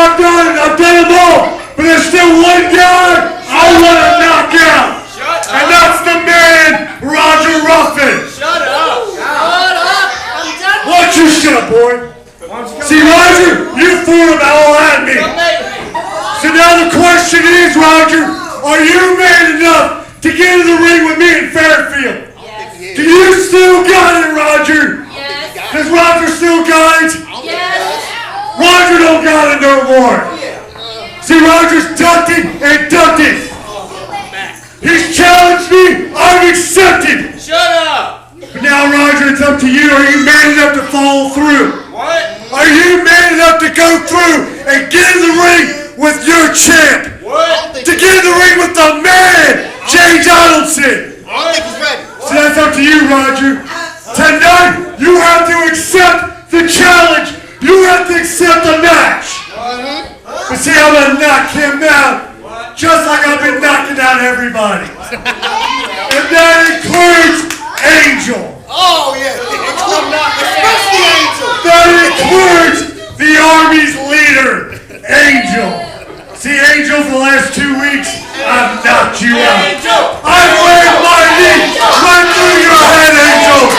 I've done them all, but there's still one guy I want to knock out. And that's the man, Roger Ruffin. Shut up. Shut up. I'm done. Why don't you shut up, boy? See, Roger, you threw them all at me. So now the question is, Roger, are you man enough to get in the ring with me in Fairfield? Yes. Do you still got it, Roger? Yes. Does Roger still got it? Yes. Roger don't got it no more. See, Roger's ducked it and ducked it. He's challenged me, I've accepted. Shut up. But now, Roger, it's up to you. Are you man enough to follow through? What? Are you man enough to go through and get in the ring with your champ? What? To get in the ring with the man, Jay Donaldson. I don't think he's ready. So that's up to you, Roger. Tonight, you have to accept the challenge. You have to accept the match. But see, I'm going to knock him out just like I've been knocking out everybody. And that includes Angel. Oh, yeah. Especially Angel. That includes the Army's leader, Angel. See, Angel, for the last 2 weeks, I've knocked you out. I've laid my knee right through your head, Angel.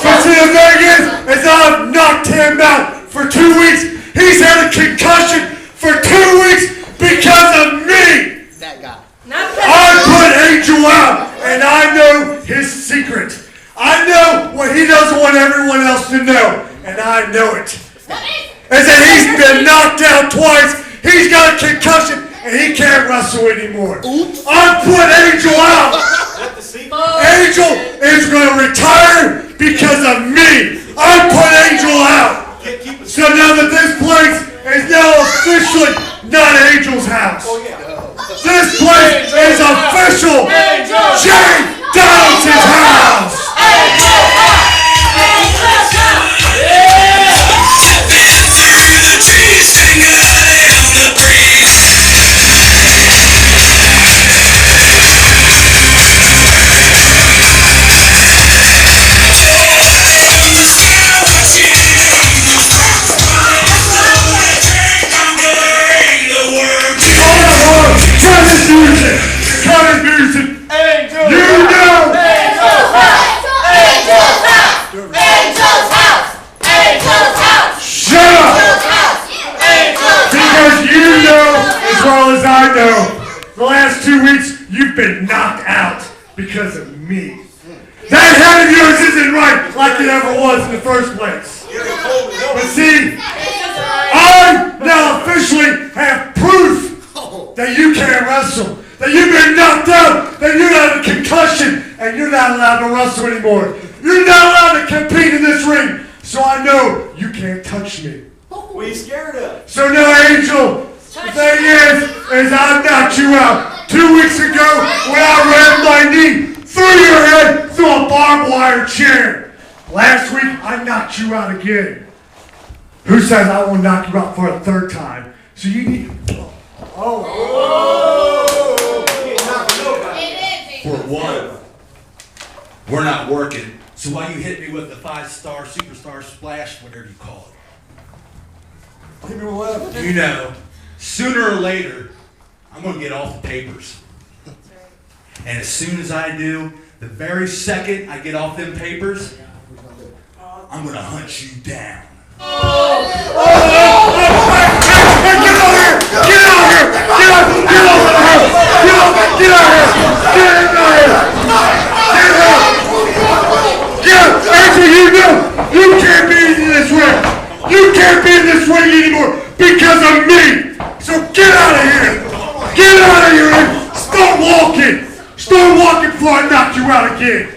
But see, the thing is I've knocked him out for 2 weeks. He's had a concussion for 2 weeks because of me. That guy. I put Angel out, and I know his secret. I know what he doesn't want everyone else to know, and I know it. Is that he's been knocked out twice, he's got a concussion, and he can't wrestle anymore. I put Angel out. Angel is going to retire because of me. I put Angel out. So now that this place is now officially not Angel's house. This place is official Jay Donaldson's house. The last 2 weeks, you've been knocked out because of me. That head of yours isn't right like it ever was in the first place. But see, I now officially have proof that you can't wrestle, that you've been knocked out, that you have a concussion, and you're not allowed to wrestle anymore. You're not allowed to compete in this ring, so I know you can't touch me. What are you scared of? So now, Angel, the thing is I knocked you out 2 weeks ago when I rammed my knee through your head through a barbed wire chair. Last week, I knocked you out again. Who says I won't knock you out for a third time? So you need... For one, we're not working. So why you hit me with the 5-star superstar splash, whatever you call it? You know, sooner or later, I'm going to get off the papers. And as soon as I do, the very second I get off them papers, I'm going to hunt you down. Hey, get out here! Get out here! Get out here! Get out here! Get out here! Angel, you know you can't be in this ring. You can't be in this ring anymore because of me. So get out of here. Get out of here and start walking. Start walking before I knock you out again.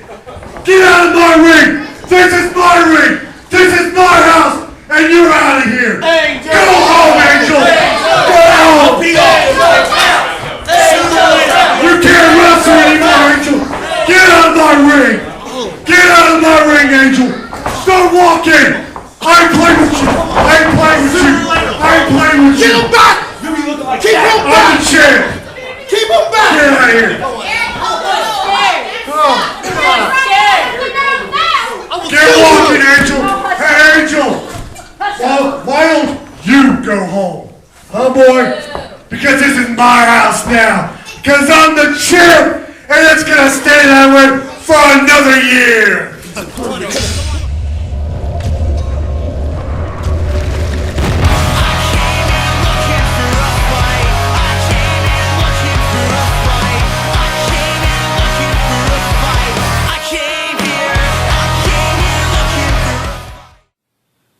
Get out of my ring. This is my ring. This is my house. And you're out of here. Angel. Go home, Angel. Go home. You can't wrestle anymore, Angel. Get out of my ring. Get out of my ring, Angel. Start walking. I ain't playing with you. I ain't playing with you. I ain't playing with you. Get him back! Keep him I'm back! the champ. Keep him back! Get out of here. Get walking, Angel. Hey, go home. Huh, boy? Because this is my house now. Because I'm the champ, and it's gonna stay that way for another year.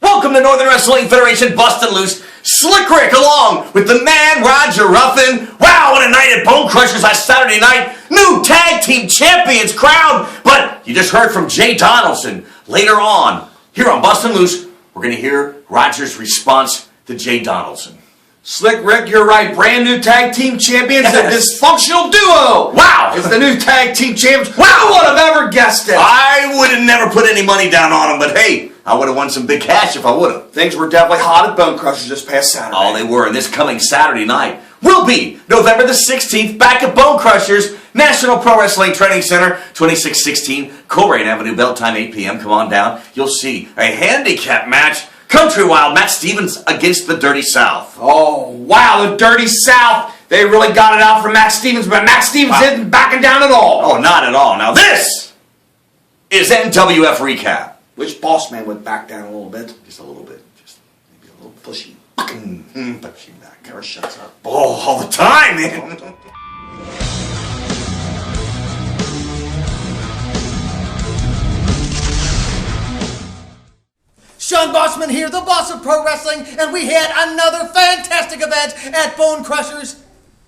Welcome to Northern Wrestling Federation Bustin Loose. Slick Rick along with the man Roger Ruffin. Wow, what a night at Bone Crushers last Saturday night. New tag team champions crowned. But you just heard from Jay Donaldson. Later on, here on Bustin Loose, we're going to hear Roger's response to Jay Donaldson. Slick Rick, you're right. Brand new tag team champions, Yes. a dysfunctional duo. Wow. It's the new tag team champions. Wow. Who would have ever guessed it? I would have never put any money down on them, but hey, I would have won some big cash if I would have. Things were definitely hot at Bone Crushers this past Saturday. Oh, they were. And this coming Saturday night will be November the 16th, back at Bone Crushers, National Pro Wrestling Training Center, 2616 Coleraine Avenue, bell time 8 p.m. Come on down. You'll see a handicap match. Country Wild, Matt Stevens against the Dirty South. Oh, wow, the Dirty South. They really got it out for Matt Stevens, but Matt Stevens isn't backing down at all. Oh, not at all. Now this is NWF Recap. Which boss man went back down a little bit? Just a little bit. Just maybe a little Pushy. pushy back. Never shuts up. Oh, all the time, man. Sean Bossman here, the boss of pro wrestling, and we had another fantastic event at Bone Crushers.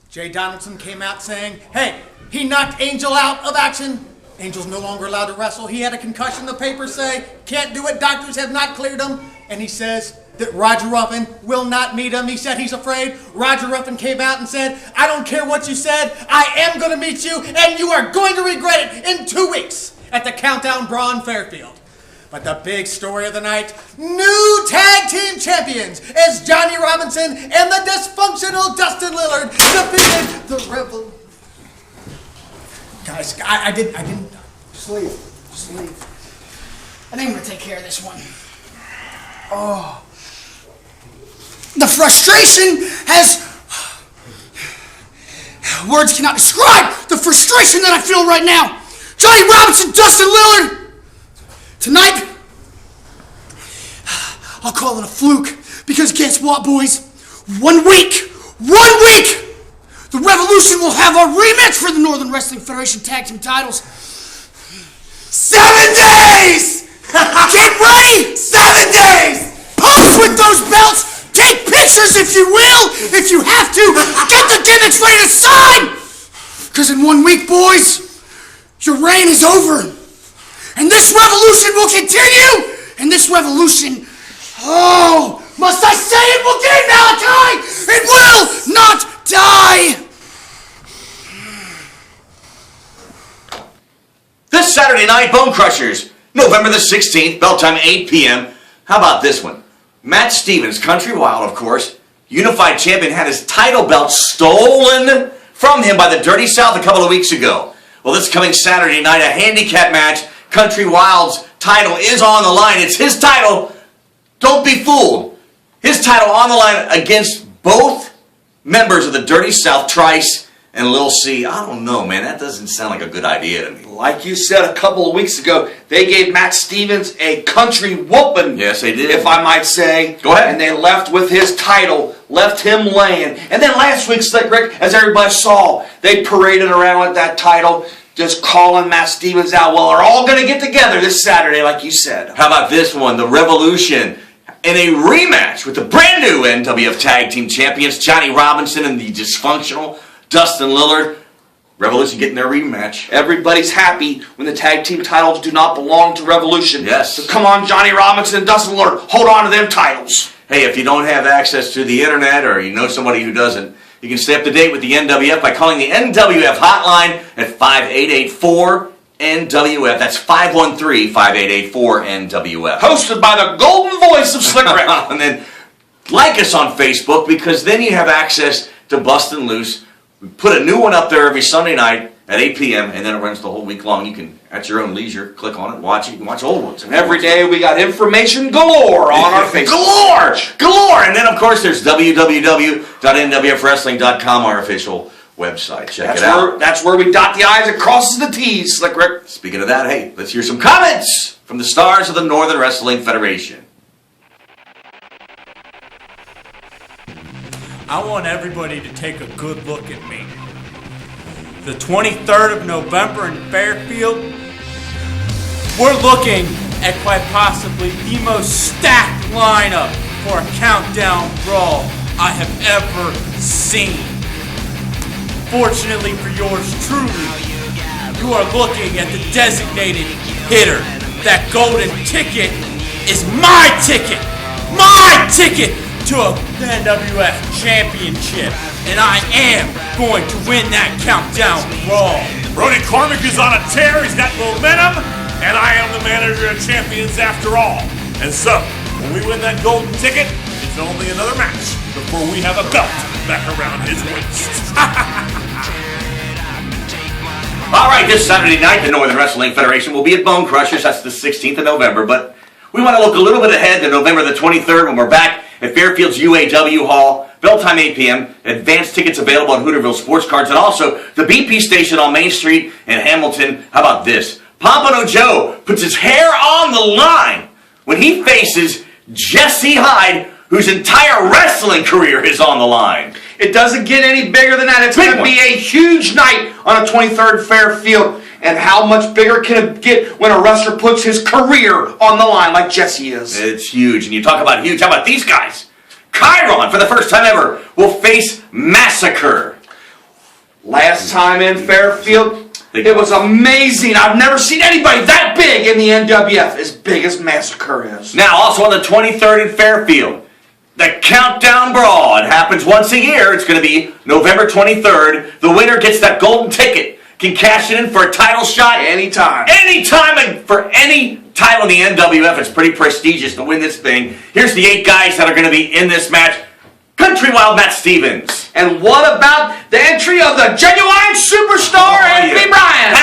Jay Donaldson came out saying, hey, he knocked Angel out of action. Angel's no longer allowed to wrestle. He had a concussion, the papers say. Can't do it, doctors have not cleared him. And he says that Roger Ruffin will not meet him. He said he's afraid. Roger Ruffin came out and said, I don't care what you said, I am going to meet you, and you are going to regret it in 2 weeks at the Countdown Brawl in Fairfield. But the big story of the night, new tag team champions as Johnny Robinson and the dysfunctional Dustin Lillard defeated the Rebel. Guys, I didn't. Just leave. I think I'm gonna take care of this one. Oh. The frustration has... Words cannot describe the frustration that I feel right now. Johnny Robinson, Dustin Lillard. Tonight, I'll call it a fluke, because guess what, boys? 1 week, the Revolution will have a rematch for the Northern Wrestling Federation Tag Team titles. 7 days! Get ready! 7 days! Pose with those belts! Take pictures if you will, if you have to! Get the gimmicks ready to sign! Because in 1 week, boys, your reign is over. And this revolution will continue! And this revolution, oh, must I say it will gain, Malachi! It will not die! This Saturday night, Bone Crushers, November the 16th, bell time 8 p.m. How about this one? Matt Stevens, Country Wild, of course, Unified Champion, had his title belt stolen from him by the Dirty South a couple of weeks ago. Well, this coming Saturday night, a handicap match. Country Wild's title is on the line. It's his title. Don't be fooled. His title on the line against both members of the Dirty South, Trice and Lil C. I don't know, man. That doesn't sound like a good idea to me. Like you said a couple of weeks ago, they gave Matt Stevens a country whooping. Yes, they did. If I might say. Go ahead. And they left with his title, left him laying. And then last week, Slick Rick, as everybody saw, they paraded around with that title, just calling Matt Stevens out. Well, they're all going to get together this Saturday, like you said. How about this one? The Revolution in a rematch with the brand new NWF Tag Team Champions, Johnny Robinson and the dysfunctional Dustin Lillard. Revolution getting their rematch. Everybody's happy when the tag team titles do not belong to Revolution. Yes. So come on, Johnny Robinson and Dustin Lillard, hold on to them titles. Hey, if you don't have access to the internet or you know somebody who doesn't, you can stay up to date with the NWF by calling the NWF hotline at 5884-NWF. That's 513-5884-NWF. Hosted by the golden voice of Slick Rick. And then like us on Facebook, because then you have access to Bustin Loose. We put a new one up there every Sunday night, at 8 p.m. and then it runs the whole week long. You can, at your own leisure, click on it, watch it. You can watch old ones. And every day we got information galore on our Facebook. Galore! And then, of course, there's www.nwfwrestling.com, our official website. Check it out. That's where we dot the I's and crosses the T's, Slick Rick. Speaking of that, hey, let's hear some comments from the stars of the Northern Wrestling Federation. I want everybody to take a good look at me. The 23rd of November in Fairfield, we're looking at quite possibly the most stacked lineup for a countdown brawl I have ever seen. Fortunately for yours truly, you are looking at the designated hitter. That golden ticket is my ticket! My ticket to a NWF championship, and I am going to win that countdown brawl. Brody Cormick is on a tear, he's got momentum, and I am the manager of champions after all. And so, when we win that golden ticket, it's only another match before we have a belt back around his waist. All right, this Saturday night, the Northern Wrestling Federation will be at Bone Crushers. That's the 16th of November, but we want to look a little bit ahead to November the 23rd when we're back at Fairfield's UAW Hall. Bell time 8 p.m. Advanced tickets available on Hooterville Sports Cards and also the BP station on Main Street in Hamilton. How about this? Pompano Joe puts his hair on the line when he faces Jesse Hyde, whose entire wrestling career is on the line. It doesn't get any bigger than that. It's going to be a huge night on a 23rd Fairfield. And how much bigger can it get when a wrestler puts his career on the line like Jesse is? It's huge. And you talk about huge. How about these guys? Chiron, for the first time ever, will face Massacre. Last time in Fairfield, it was amazing. I've never seen anybody that big in the NWF, as big as Massacre is. Now, also on the 23rd in Fairfield, the Countdown Brawl. It happens once a year. It's going to be November 23rd. The winner gets that golden ticket. Can cash it in for a title shot anytime. Anytime, and for any title in the NWF. It's pretty prestigious to win this thing. Here's the 8 guys that are going to be in this match. Country Wild Matt Stevens. And what about the entry of the genuine superstar, Anthony Bryan?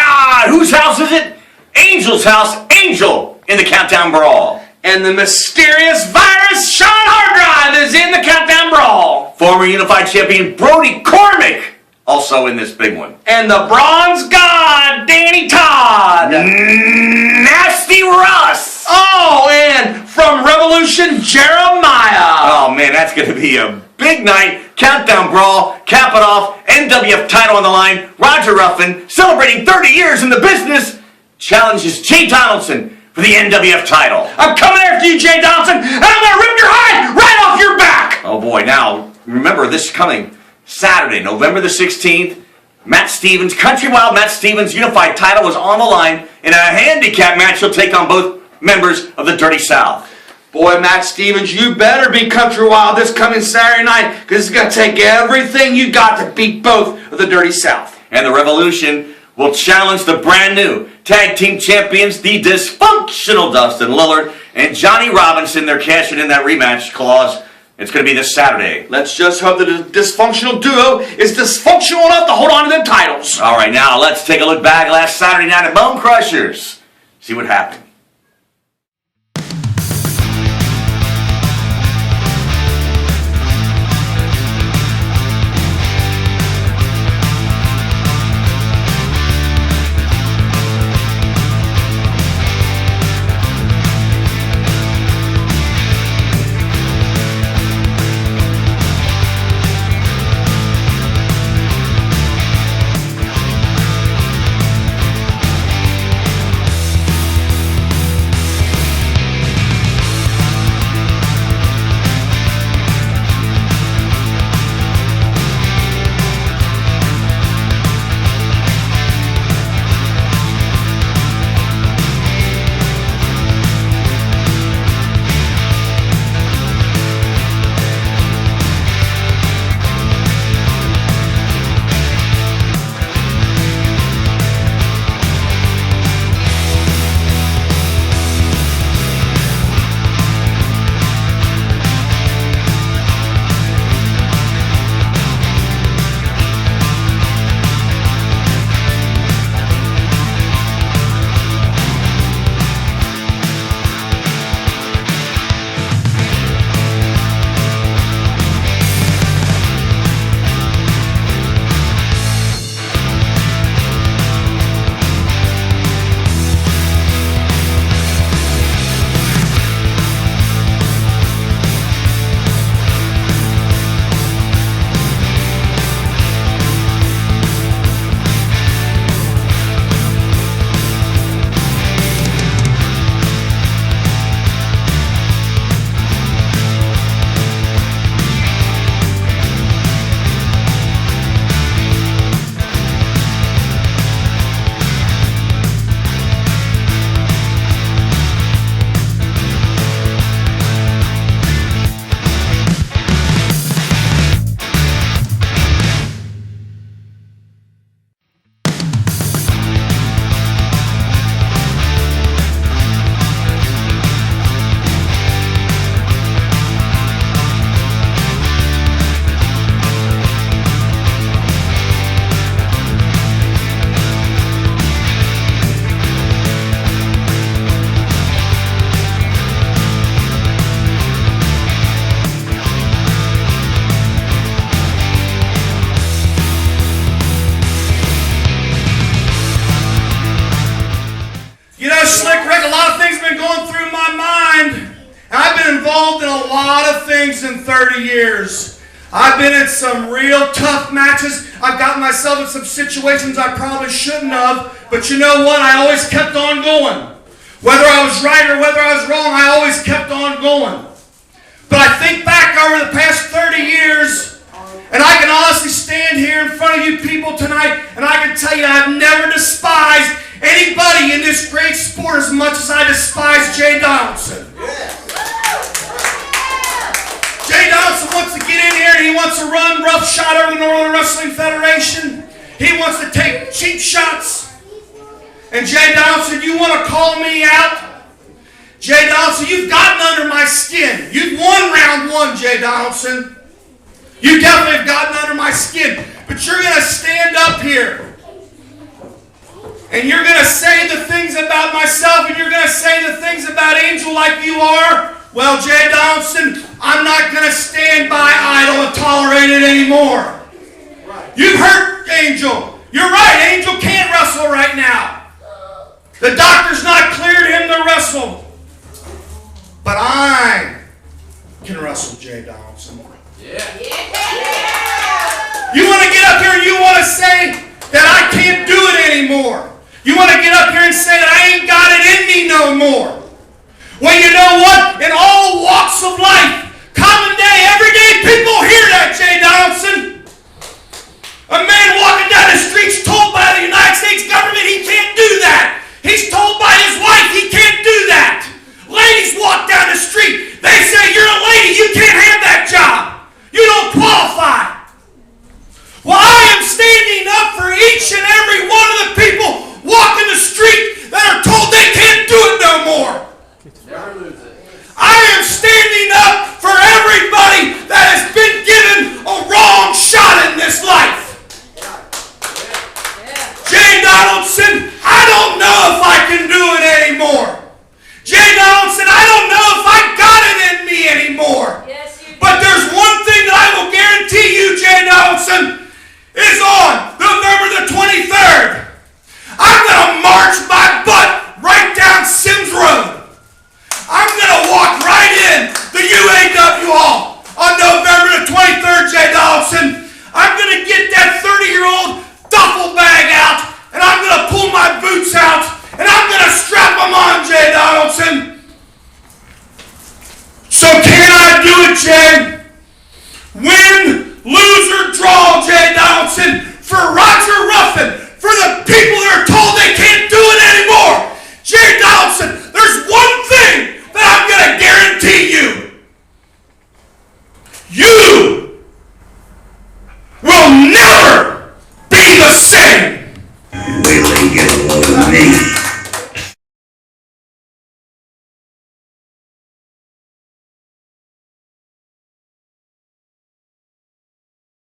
Whose house is it? Angel's house. Angel in the Countdown Brawl. And the mysterious virus, Sean Hardrive, is in the Countdown Brawl. Former Unified Champion Brody Cormick also in this big one. And the Bronze God, Danny Todd. Nasty Russ. Oh, and from Revolution, Jeremiah. Oh, man, that's going to be a big night. Countdown Brawl, cap it off, NWF title on the line. Roger Ruffin, celebrating 30 years in the business, challenges Jay Donaldson for the NWF title. I'm coming after you, Jay Donaldson, and I'm going to rip your hide right off your back. Oh, boy, now, remember, this coming Saturday, November the 16th, Matt Stevens, Country Wild Matt Stevens' unified title was on the line in a handicap match. He'll take on both members of the Dirty South. Boy, Matt Stevens, you better be Country Wild this coming Saturday night, because it's going to take everything you got to beat both of the Dirty South. And the Revolution will challenge the brand new tag team champions, the dysfunctional Dustin Lillard and Johnny Robinson. They're cashing in that rematch clause. It's going to be this Saturday. Let's just hope that the dysfunctional duo is dysfunctional enough to hold on to them titles. All right, now let's take a look back last Saturday night at Bone Crushers. See what happened. Slick Rick, a lot of things have been going through my mind. I've been involved in a lot of things in 30 years. I've been in some real tough matches. I've gotten myself in some situations I probably shouldn't have. But you know what? I always kept on going. Whether I was right or whether I was wrong, I always kept on going. But I think back over the past 30 years, and I can honestly stand here in front of you people tonight, and I can tell you I've never despised anybody in this great sport as much as I despise Jay Donaldson. Jay Donaldson wants to get in here and he wants to run roughshod over the Northern Wrestling Federation. He wants to take cheap shots. And Jay Donaldson, you want to call me out? Jay Donaldson, you've gotten under my skin. You've won round one, Jay Donaldson. You definitely have gotten under my skin. But you're going to stand up here. And you're going to say the things about myself and you're going to say the things about Angel like you are. Well, Jay Donaldson, I'm not going to stand by idle and tolerate it anymore. You've hurt Angel. You're right, Angel can't wrestle right now. The doctor's not cleared him to wrestle. But I can wrestle Jay Donaldson. You want to get up here and you want to say that I can't do it anymore. You want to get up here and say that I ain't got it in me no more. Well, you know what? In